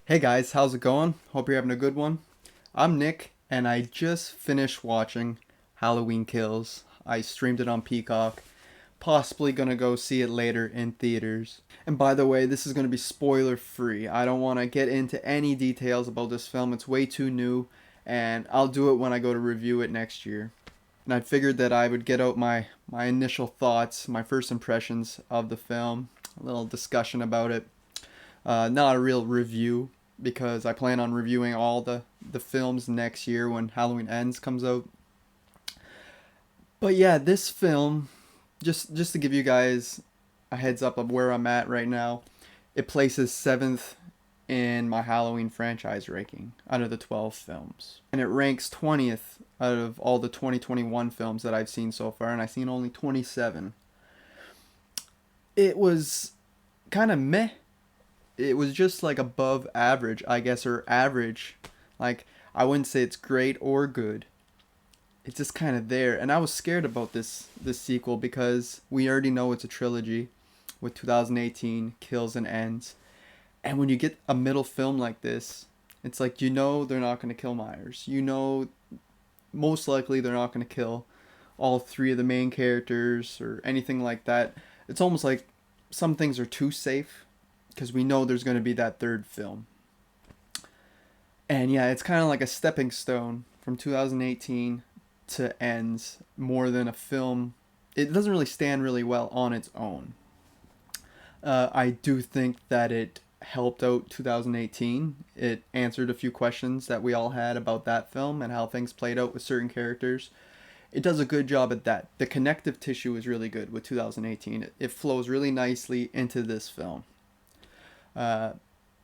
Hey guys, how's it going? Hope you're having a good one. I'm Nick, and I just finished watching Halloween Kills. I streamed it on Peacock. Possibly gonna go see it later in theaters. And by the way, this is gonna be spoiler free. I don't wanna get into any details about this film, it's way too new, and I'll do it when I go to review it next year. And I figured that I would get out my initial thoughts, my first impressions of the film, a little discussion about it. Not a real review because I plan on reviewing all the films next year when Halloween Ends comes out. But yeah, this film, just to give you guys a heads up of where I'm at right now, it places seventh in my Halloween franchise ranking out of the 12 films, and it ranks 20th out of all the 2021 films that I've seen so far, and I've seen only 27. It was kind of meh. It was just like above average, I guess, or average. Like, I wouldn't say it's great or good. It's just kind of there. And I was scared about this sequel because we already know it's a trilogy with 2018 Kills and Ends. And when you get a middle film like this, it's like you know they're not going to kill Myers. You know most likely they're not going to kill all three of the main characters or anything like that. It's almost like some things are too safe because we know there's going to be that third film. And yeah, it's kind of like a stepping stone from 2018 to Ends more than a film. It doesn't really stand really well on its own. I do think that it helped out 2018. It answered a few questions that we all had about that film and how things played out with certain characters. It does a good job at that. The connective tissue is really good with 2018. It flows really nicely into this film. Uh,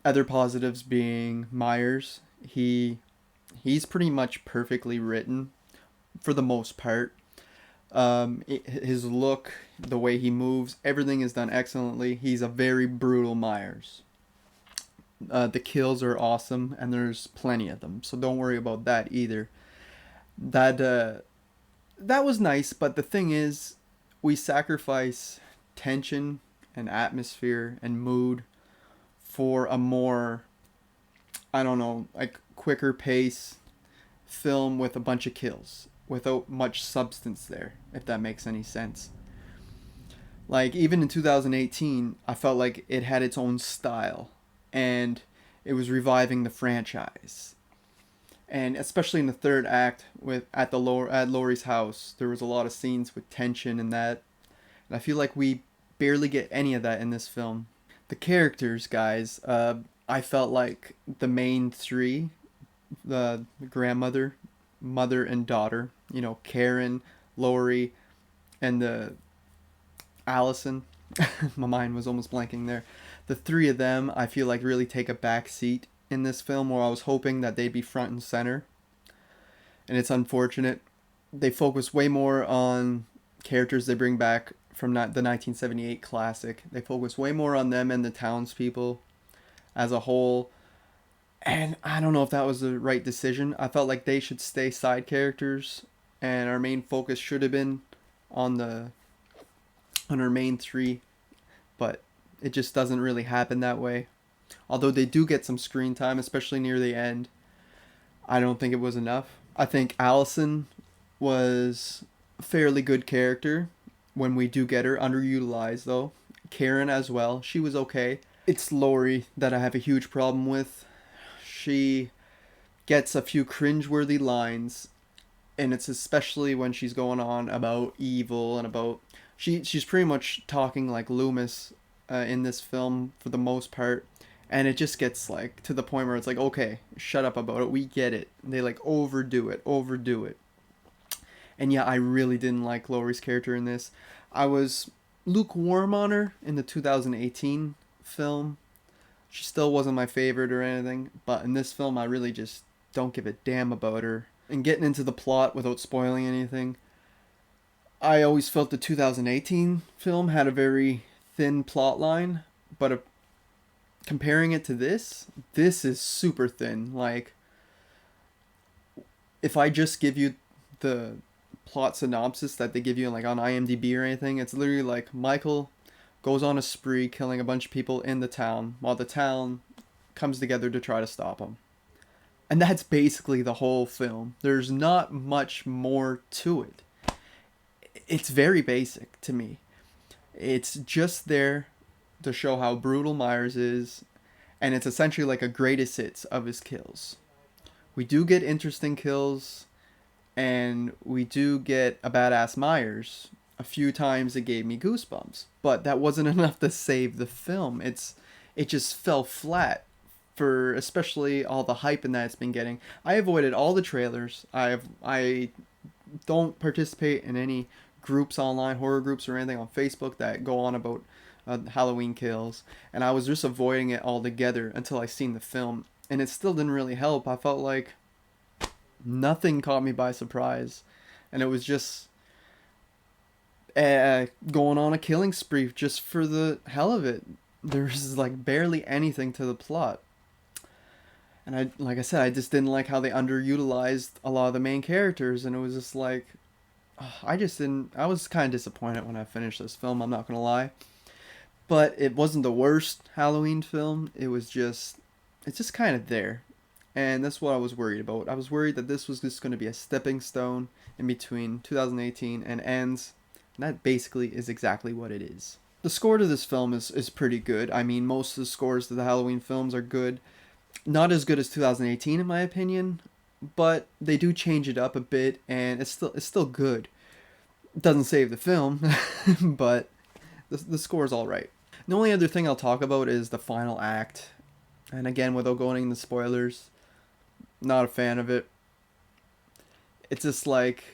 Other positives being Myers. He's pretty much perfectly written for the most part. His look, the way he moves, everything is done excellently. He's a very brutal Myers. The kills are awesome, and there's plenty of them, so don't worry about that either. That that was nice, but the thing is, we sacrifice tension and atmosphere and mood for a more, I don't know, like quicker pace film with a bunch of kills without much substance there, if that makes any sense. Like even in 2018, I felt like it had its own style and it was reviving the franchise. And especially in the third act with at Laurie's house, there was a lot of scenes with tension and that. And I feel like we barely get any of that in this film. The characters, guys, I felt like the main three, the grandmother, mother, and daughter, you know, Karen, Laurie, and the Allison. My mind was almost blanking there. The three of them, I feel like, really take a back seat in this film where I was hoping that they'd be front and center. And it's unfortunate. They focus way more on characters they bring back from the 1978 classic. They focus way more on them and the townspeople as a whole. And I don't know if that was the right decision. I felt like they should stay side characters, and our main focus should have been on the on our main three, but it just doesn't really happen that way. Although they do get some screen time, especially near the end, I don't think it was enough. I think Allison was a fairly good character when we do get her, underutilized though. Karen as well, she was okay. It's Laurie that I have a huge problem with. She gets a few cringeworthy lines, and it's especially when she's going on about evil and about she's pretty much talking like Loomis in this film for the most part, and it just gets like to the point where it's like, okay, shut up about it, we get it. They like overdo it. And yeah, I really didn't like Laurie's character in this. I was lukewarm on her in the 2018 film. She still wasn't my favorite or anything, but in this film, I really just don't give a damn about her. And getting into the plot without spoiling anything, I always felt the 2018 film had a very thin plot line, but comparing it to this is super thin. Like, if I just give you the plot synopsis that they give you like on IMDb or anything, it's literally like Michael goes on a spree killing a bunch of people in the town while the town comes together to try to stop him. And that's basically the whole film. There's not much more to it. It's very basic to me. It's just there to show how brutal Myers is, and it's essentially like a greatest hits of his kills. We do get interesting kills, and we do get a badass Myers. A few times it gave me goosebumps, but that wasn't enough to save the film. It just fell flat for especially all the hype in that it's been getting. I avoided all the trailers. I don't participate in any groups online, horror groups or anything on Facebook that go on about Halloween kills, and I was just avoiding it altogether until I seen the film, and it still didn't really help. I felt like nothing caught me by surprise, and it was just going on a killing spree just for the hell of it. There's like barely anything to the plot. And like I said, I just didn't like how they underutilized a lot of the main characters, and it was just like, I just didn't. I was kind of disappointed when I finished this film. I'm not gonna lie, but it wasn't the worst Halloween film. It's just kind of there, and that's what I was worried about. I was worried that this was just going to be a stepping stone in between 2018 and Ends, and that basically is exactly what it is. The score to this film is pretty good. I mean, most of the scores to the Halloween films are good. Not as good as 2018 in my opinion, but they do change it up a bit, and it's still good. It doesn't save the film, but the score is all right. The only other thing I'll talk about is the final act, and again, without going into spoilers, not a fan of it. It's just like,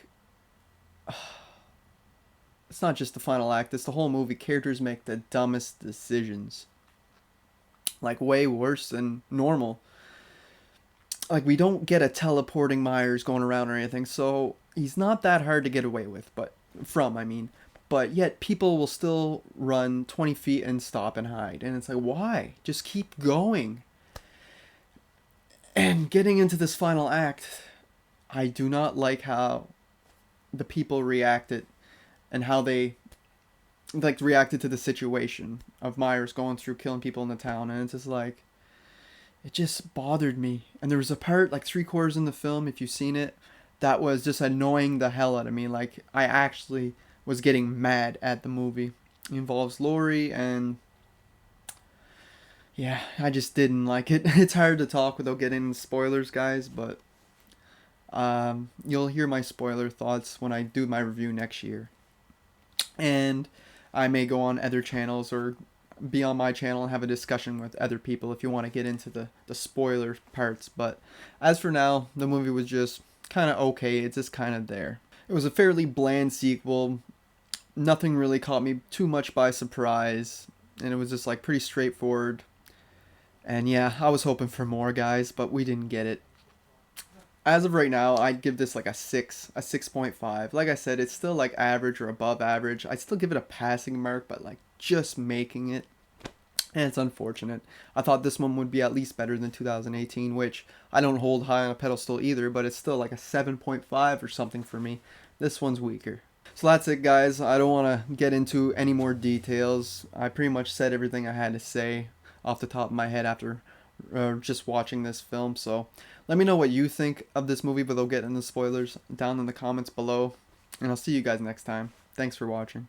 it's not just the final act, it's the whole movie. Characters make the dumbest decisions, like way worse than normal. Like, we don't get a teleporting Myers going around or anything, so he's not that hard to get away with, I mean. But yet people will still run 20 feet and stop and hide, and it's like, why? Just keep going. And getting into this final act, I do not like how the people reacted, and how they like reacted to the situation of Myers going through killing people in the town, and it's just like, it just bothered me. And there was a part like 3/4 in the film, if you've seen it, that was just annoying the hell out of me. Like, I actually was getting mad at the movie. It involves Lori, and yeah, I just didn't like it. It's hard to talk without getting into spoilers, guys, but you'll hear my spoiler thoughts when I do my review next year. And I may go on other channels or be on my channel and have a discussion with other people if you want to get into the spoiler parts. But as for now, the movie was just kind of okay. It's just kind of there. It was a fairly bland sequel. Nothing really caught me too much by surprise, and it was just like pretty straightforward. And yeah, I was hoping for more, guys, but we didn't get it. As of right now, I'd give this like a 6.5. Like I said, it's still like average or above average. I'd still give it a passing mark, but like just making it. And it's unfortunate. I thought this one would be at least better than 2018, which I don't hold high on a pedestal either, but it's still like a 7.5 or something for me. This one's weaker. So that's it, guys. I don't want to get into any more details. I pretty much said everything I had to say off the top of my head after just watching this film. So let me know what you think of this movie without getting into spoilers down in the comments below. And I'll see you guys next time. Thanks for watching.